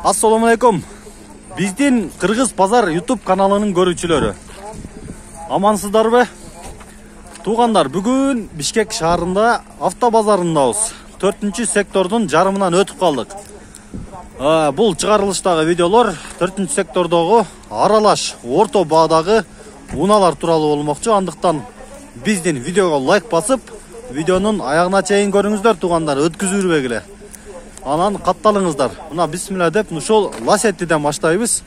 Assalamu alaikum. Биздин Кыргыз Базар YouTube каналынын көрүүчүлөрү. Амансыздарбы? Туугандар, бүгүн Бишкек шаарында автобазарындабыз. 4-сектордун жарымынан өтүп калдык. Бул чыгарылыштагы видеолор 4-сектордогу аралаш орто баадагы унаалар тууралуу болмокчу. Андыктан биздин видеого лайк басып, видеонун аягына чейин көрүңүздөр туугандар, өткүзүрбегиле. Анан катталыңыздар. Мына бисмилла деп ушул ласеттиден баштайбыз.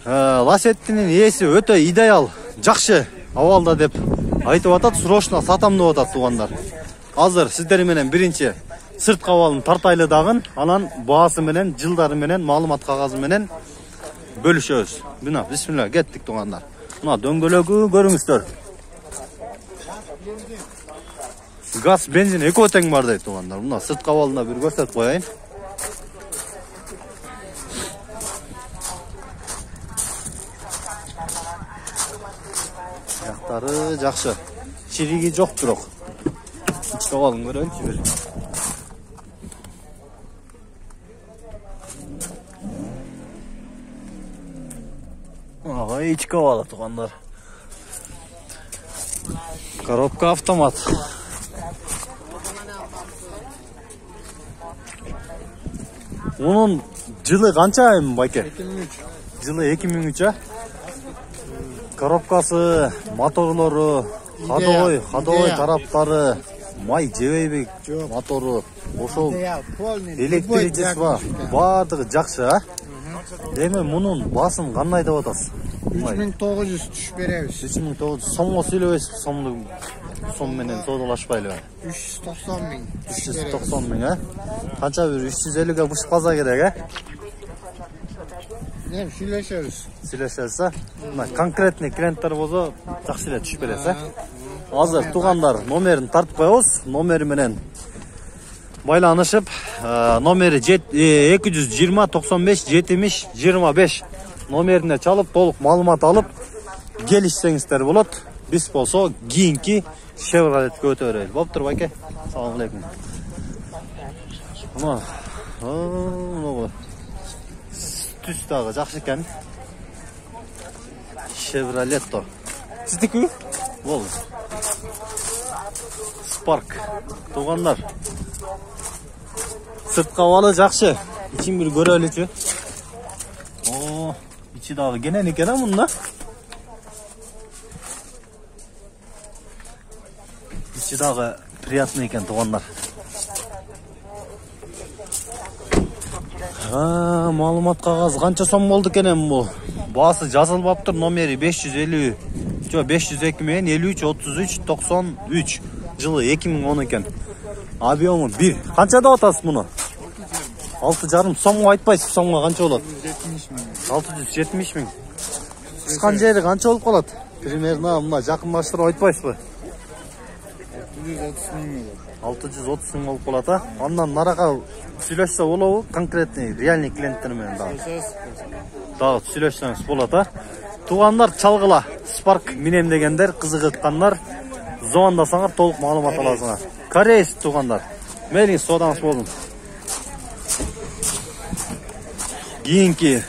Ласеттинин ээси өтө идеал, жакшы абалда деп айтып атат, срочно сатам деп атат туугандар. Азыр сиздер менен биринчи сырткы абалын тартайлы дагын, анан баасы менен, жылдары менен, маалымат кагазы менен бөлүшөбүз. Мына бисмилла кеттик туугандар. Мына дөңгөлөгү көрүңүздөр. Газ, бензин экөө тең бар дейт туугандар. Мына сырткы абалына бир көрсөтүп коеюн. Жактары жакшы. Чириги жок бирок. Ички абалын көрөйүнчү бир. Ички абалы туугандар. Коробка автомат. Onun жылы канча байке? 2003. Жылы 2003 а? Коробкасы, моторлору, ходовой тараптары, май жебейби мотору, ошол электричеси бар. Бардыгы жакшы, а? Эми мунун басын кандай деп атасыз? 3900 түш беребиз. 3900 сомго сүйлөбөйсүз, сом менен соодалашпайлы. 390 миң. 390 миң, а? Канча бир 350ге бушуп калса керек, а? Не, сүйлөшөбүз. Сүйлөшөбүз, а? Мына конкретный клиенттер болсо жакшы эле түшүп бересиз, а? Азыр туугандар номерин тартып коебуз, номери менен байланышып, номери 220 95 70 25 номерине чалып, толук маалымат алып келишсеңиздер болот. Биз болсо кийинки Chevrolet'e өтө берели. Болуптур байке. Салам алейкум. Мына түс дагы жакшы экен. Chevrolet. Сиздики? Болду. Spark. Туугандар. Сырткы абалы жакшы. Ичин бир көрөлүчү. Ичи дагы кенен экен, а мында? Ичи дагы приятный экен туугандар. Маалымат кагаз канча сом болду экен бул? Баасы жазылбаптыр, номери 502 менен 53 33 93, жылы 2010 экен. Объему 1. Канча деп атасыз муну? 6,5 сомго айтпайсыз, сомго канча болот? 670 миң. Чыккан жери канча болуп калат? Примерно мына жакындаштырып айтпайсызбы? 630 миң болуп калат, а? Андан нарага сүйлөшсө болобу? Конкретный, реальный клиенттер менен дагы сүйлөшсөңүз болот, а? Туугандар, чалгыла. Spark минем дегендер, кызыгыткандар, звондасаңар толук маалымат аласыңар. Кореец туугандар. Мейлиңиз содаңыз болдун. Кийинки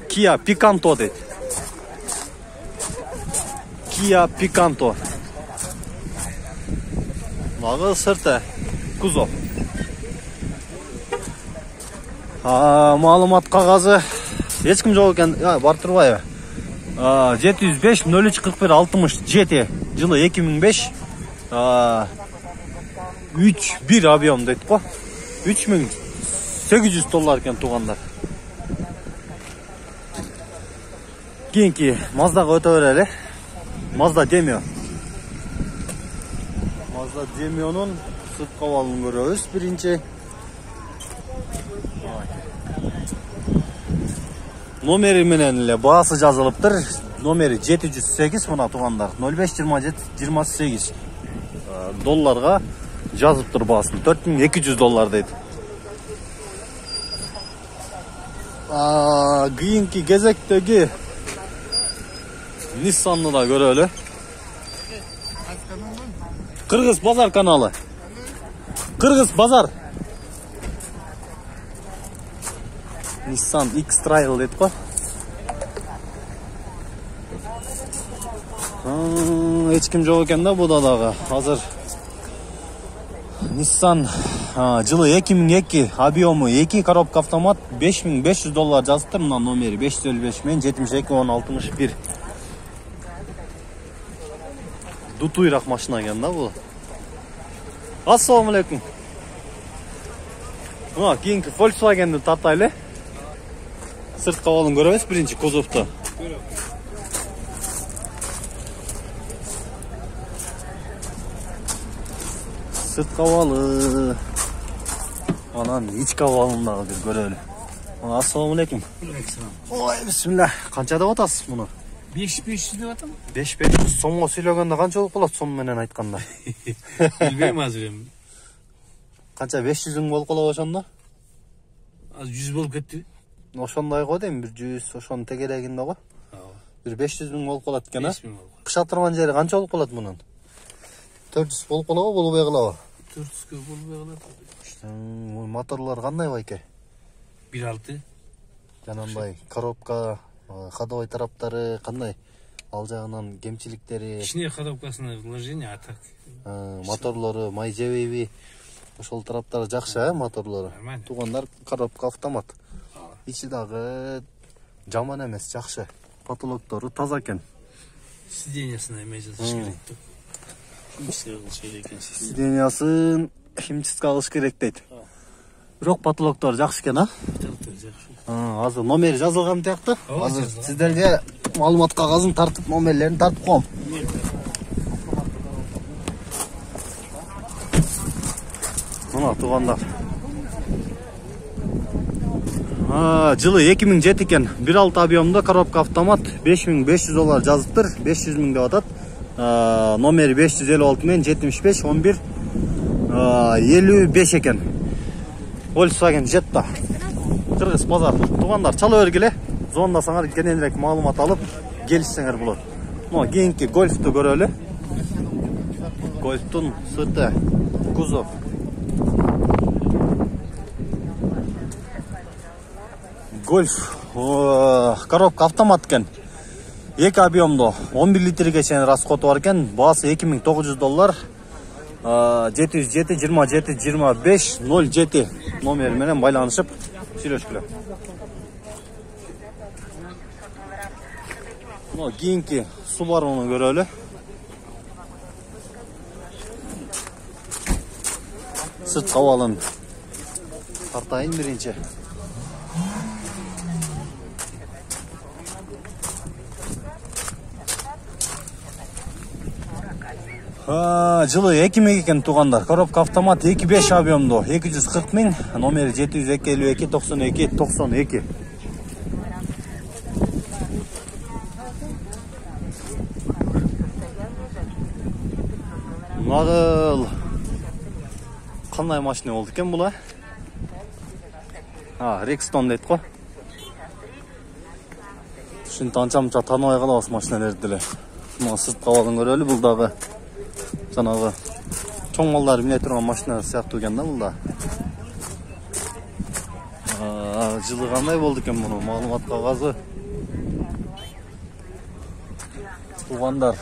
Kia Picanto дейт. Kia Picanto. Мага сырты кузов. Маалымат кагазы эч ким жок экен, бар турбайбы? 705 03 41 67, жылы 2005. 3-1 объем дейт го. $3800 экен туугандар. Кийинки Маздага өтө берели. Mazda Demio. Mazda Demio'nun сырткы абалын көрөбүз биринчи. Номери менен эле баасы жазылыптыр. Номери 708 мына туугандар. 05 27 28 долларга жазыптыр баасын. $4200 дейт. Кийинки кезектеги Nissan'ны да көрөлү. Кыргыз Базар каналы. Кыргыз Базар. Nissan X-Trail deyт қой. Эч ким жок экен да буда дагы. Азыр Nissan жылы 2002, объему 2 коробка автомат, $5500 жазыптыр. Мына номери 555 мен 72-10-61. Дутуйрак машина экен да бул. Ассаламу алейкум. Мына кийинки Volkswagen'ди тартайлы. Сырт кабалын көрөбүз, биринчи кузовду. Сырт кабалы. Анан ич кабалын дагы бир көрөлү. Ассаламу алейкум. Ой, бисмилlah. Канча деп атасыз муну? 5500 деп атам. 5500 сомго сүйлөгөндө канчалык болот сом менен айтканда? Билбейм азыр эми. Канча 500 000 болуп калат ошондо? Азыр 100 болуп кетти. Ошондой го дейм, 100 ошонун тегерегинде го. Бир 500 000 болуп калат экен, а? 5000 болуп. Кышатырган жери канча болуп калат мунун? 400 болуп калабы, болбой калабы? 400 болбой калат. Моторлор кандай байке? 1.6. Жанагындай коробка, ходовой тараптары кандай? Ал жагынан кемчиликтери? Кичине ходовкасына вложение, а так. Моторлору май жебейби? Ошол тараптары жакшы, моторлору. Тугандар коробка автомат. Ичи дагы жаман эмес, жакшы. Потолоктору таза экен. Сиденьясына эме жазыш керек. Сиденьясын химчистка кылыш керек дейт. Бирок потолоктор жакшы экен, а? Азыр номери жазылган тияктуу. Азыр сиздерге маалымат кагазын тартып, номерлерин тартып коем. Мына тугандар. Жылы 2007 экен. 1.6 объемдо коробка автомат, $5500 жазыптыр. 500 000 деп атат. Номери 556 мен 75-11 55 экен. Volkswagen Jetta. Кыргыз базар. Тугандар, чала бергиле. Звондасаңар кененирээк маалымат алып, келишсеңер болот. Мына кийинки Golf'ту көрөлү. Golf'тун сырты, кузов. Golf коробка автомат экен. 2 объемдо 11 литрге чейин расходу бар экен. Баасы $2900. 707-27-25-07 номери менен байланышып сүйлөшкүлө. Мына кийинки Subaru'ну көрөлү. Сырт кабалын тартайын биринчи. Жылы 2002 экен тугандар. Коробка автомат 2.5 объемдо 240 000, номери 752-52-92-92. Нагыл кандай машина болду экен бул, а? Rexton дейт го. Ушинтип анча-мынча тааныбай калабыз машиналерди деле. Мына сырт кабалын көрөлү, бул дагы жанагы чоң малдар бине турган машина сыяктуу экен да бул да. Жылы кандай болду экен муну маалымат кагазы? Тугандар,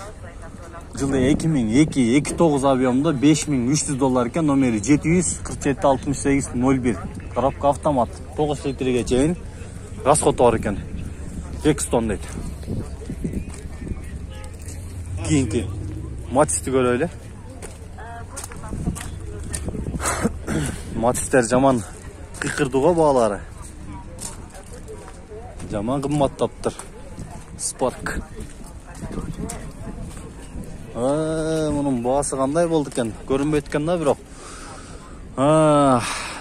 жылы 2002 2.9 объемдо $5300 экен, номери 747-68-01. Коробка автомат, 9 литрге чейин расходу бар экен. Rexton дейт. Кийинки Matiz'ти көрөлү. Matiz'тер жаман кыйкырдыго баалары. Жаман кымбаттаптыр. Spark. Мунун баасы кандай болду экен? Көрүнбөйт экен да бирок.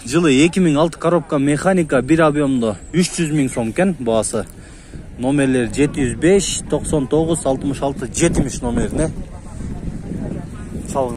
Жылы 2006 коробка механика 1 объемдо 300 000 сом экен баасы. Номерлер 705-99-66-70 номерине